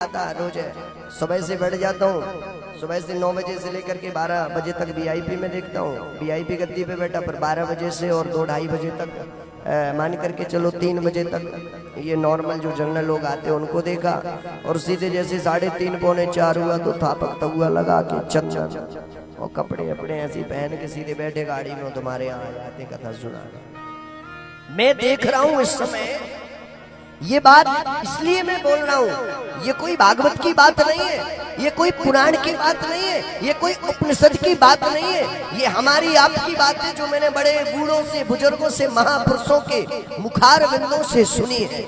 आता रोज है। सुबह से बैठ जाता हूँ, सुबह से 9 बजे से लेकर के 12 बजे तक वीआईपी में देखता हूँ। वीआईपी गद्दी पे बैठा, पर 12 बजे से और 2-2:30 बजे तक मान करके चलो 3 बजे तक ये नॉर्मल जो जनरल लोग आते हैं उनको देखा। और सीधे जैसे 3:30 पौने 4 हुआ तो थापक तगुआ लगा के चंदन और कपड़े अपने ऐसे पहन के सीधे बैठे गाड़ी में, तुम्हारे यहाँ जाते कथा सुना। मैं देख रहा हूँ इस समय, ये बात इसलिए मैं बोल रहा हूँ, ये कोई भागवत की बात नहीं है, ये कोई पुराण की बात नहीं है, ये कोई उपनिषद की बात नहीं है, ये हमारी आपकी बात है जो मैंने बड़े बूढ़ों से, बुजुर्गों से, महापुरुषों के मुखार बिंदों से सुनी है।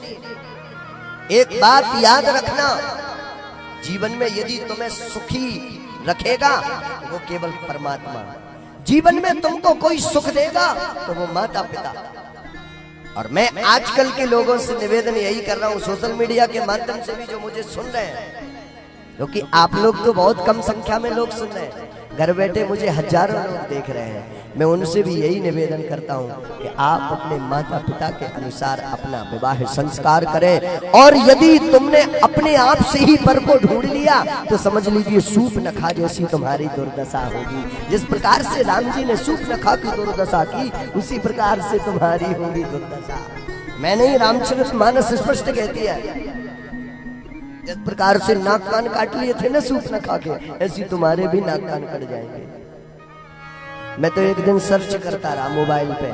एक बात याद रखना, जीवन में यदि तुम्हें सुखी रखेगा वो केवल परमात्मा, जीवन में तुमको कोई सुख देगा तो वो माता पिता। और मैं आजकल के लोगों से निवेदन यही कर रहा हूँ, सोशल मीडिया के माध्यम से भी जो मुझे सुन रहे हैं, क्योंकि आप लोग तो बहुत कम संख्या में लोग सुन रहे हैं, घर बैठे मुझे हजारों लोग देख रहे हैं, मैं उनसे भी यही निवेदन करता हूँ कि आप अपने माता पिता के अनुसार अपना विवाह संस्कार करें। और यदि तुमने अपने आप से ही पर को ढूंढ लिया तो समझ लीजिए सूप नखा जैसी तुम्हारी दुर्दशा होगी। जिस प्रकार से राम जी ने सूप नखा की दुर्दशा की, उसी प्रकार से तुम्हारी होगी दुर्दशा। मैं नहीं, रामचरितमानस स्पष्ट कहती है, जिस प्रकार से नाक कान काट लिए थे ना सूप नखा के, ऐसी तुम्हारे भी नाक कान कट जाएंगे। मैं तो एक दिन सर्च करता रहा मोबाइल पे,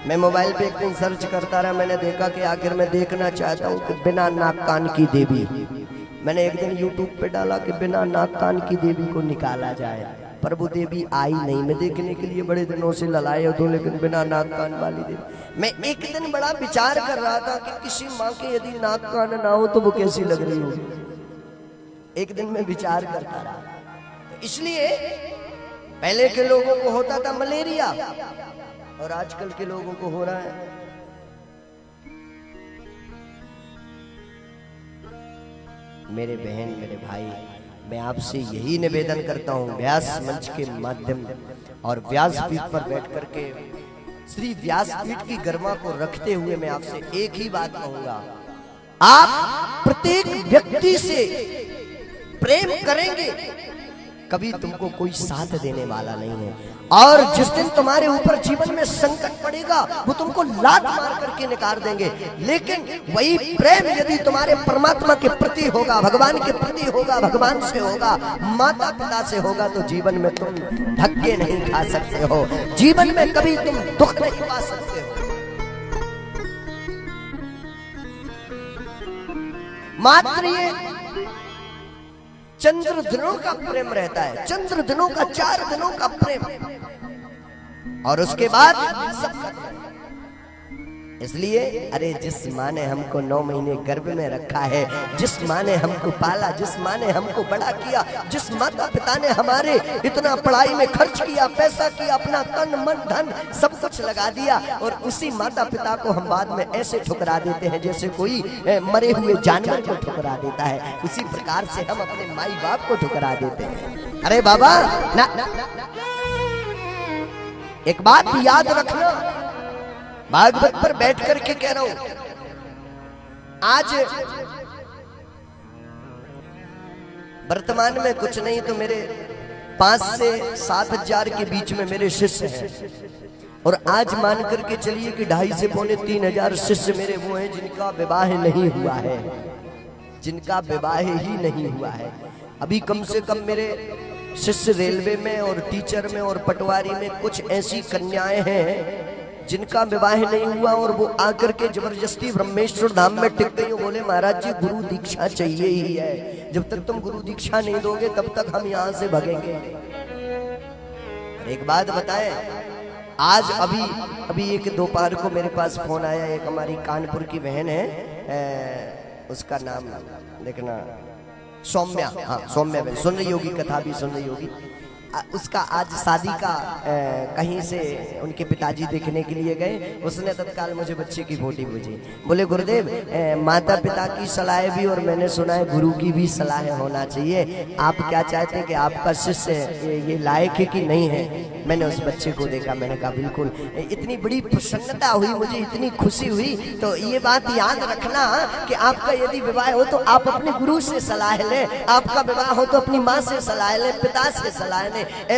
मैं मोबाइल पे एक दिन सर्च करता रहा, मैंने देखा कि आखिर मैं देखना चाहता हूँ कि बिना नाक कान की देवी। मैंने एक दिन यूट्यूब पे डाला कि बिना नाक कान की देवी को निकाला जाए, पर वो देवी आई नहीं। मैं देखने के लिए बड़े दिनों से ललाए हो, लेकिन बिना नाक कान वाली देवी। मैं एक दिन बड़ा विचार कर रहा था कि किसी माँ के यदि नाक कान ना हो तो वो कैसी लग रही होगी। एक दिन मैं विचार करता रहा, तो इसलिए पहले के लोगों को होता था मलेरिया और आजकल के लोगों को हो रहा है मेरे बहन, मेरे भाई, मैं आपसे यही निवेदन करता हूं, व्यास मंच के माध्यम और व्यासपीठ पर बैठ करके श्री व्यासपीठ की गरिमा को रखते हुए मैं आपसे एक ही बात कहूंगा, आप प्रत्येक व्यक्ति से प्रेम करेंगे, कभी तुमको कोई साथ देने वाला नहीं है। और जिस दिन तुम्हारे ऊपर जीवन में संकट पड़ेगा वो तुमको लात मार करके निकाल देंगे। लेकिन वही प्रेम यदि तुम्हारे परमात्मा के प्रति होगा, भगवान के प्रति होगा, भगवान से होगा, माता पिता से होगा, तो जीवन में तुम धक्के नहीं खा सकते हो, जीवन में कभी तुम दुख नहीं पा सकते हो। मात्र ये चंद्र दिनों का प्रेम रहता है, चंद्र दिनों का, 4 दिनों का प्रेम, और उसके बाद सब खत्म। इसलिए अरे जिस माँ ने हमको 9 महीने गर्भ में रखा है, जिस माँ ने हमको पाला, जिस माँ ने हमको बड़ा किया, जिस माता पिता ने हमारे इतना पढ़ाई में खर्च किया, पैसा किया, अपना तन मन धन सब कुछ लगा दिया, और उसी माता पिता को हम बाद में ऐसे ठुकरा देते हैं जैसे कोई मरे हुए जानवर को ठुकरा देता है, उसी प्रकार से हम अपने माई बाप को ठुकरा देते हैं। अरे बाबा ना, एक बात याद रखना, भागवत पर बैठ करके कह रहा हूं, आज वर्तमान में कुछ नहीं तो मेरे 5 से 7 हजार के बीच में मेरे शिष्य हैं, और आज मान करके चलिए कि 2.5 से पौने 3 हजार शिष्य मेरे वो हैं जिनका विवाह नहीं हुआ है, जिनका विवाह ही नहीं हुआ है। अभी कम से कम मेरे शिष्य रेलवे में और टीचर में और पटवारी में कुछ ऐसी कन्याएं हैं जिनका विवाह नहीं हुआ, और वो आकर के जबरदस्ती ब्रह्मेश्वर धाम में टिक गई, बोले महाराज जी गुरु दीक्षा चाहिए ही है, जब तक तुम गुरु दीक्षा नहीं दोगे तब तक हम यहाँ से भगेंगे। एक बात बताएं, आज अभी एक दोपहर को मेरे पास फोन आया, एक हमारी कानपुर की बहन है, उसका नाम देखना, सौम्या, हाँ सौम्या बहन, सुन रही होगी, कथा भी सुन रही होगी। उसका आज शादी का कहीं से उनके पिताजी देखने के लिए गए। उसने तत्काल मुझे बच्चे की फोटो भेजी, बोले गुरुदेव माता पिता की सलाह भी और मैंने सुना है गुरु की भी सलाह होना चाहिए, आप क्या चाहते हैं कि आपका शिष्य ये लायक है कि नहीं है। मैंने उस बच्चे को देखा, मैंने कहा बिल्कुल। इतनी बड़ी प्रसन्नता हुई मुझे, इतनी खुशी हुई। तो ये बात याद रखना कि आपका यदि विवाह हो तो आप अपने गुरु से सलाह लें, आपका विवाह हो तो अपनी माँ से सलाह लें, पिता से सलाह लें।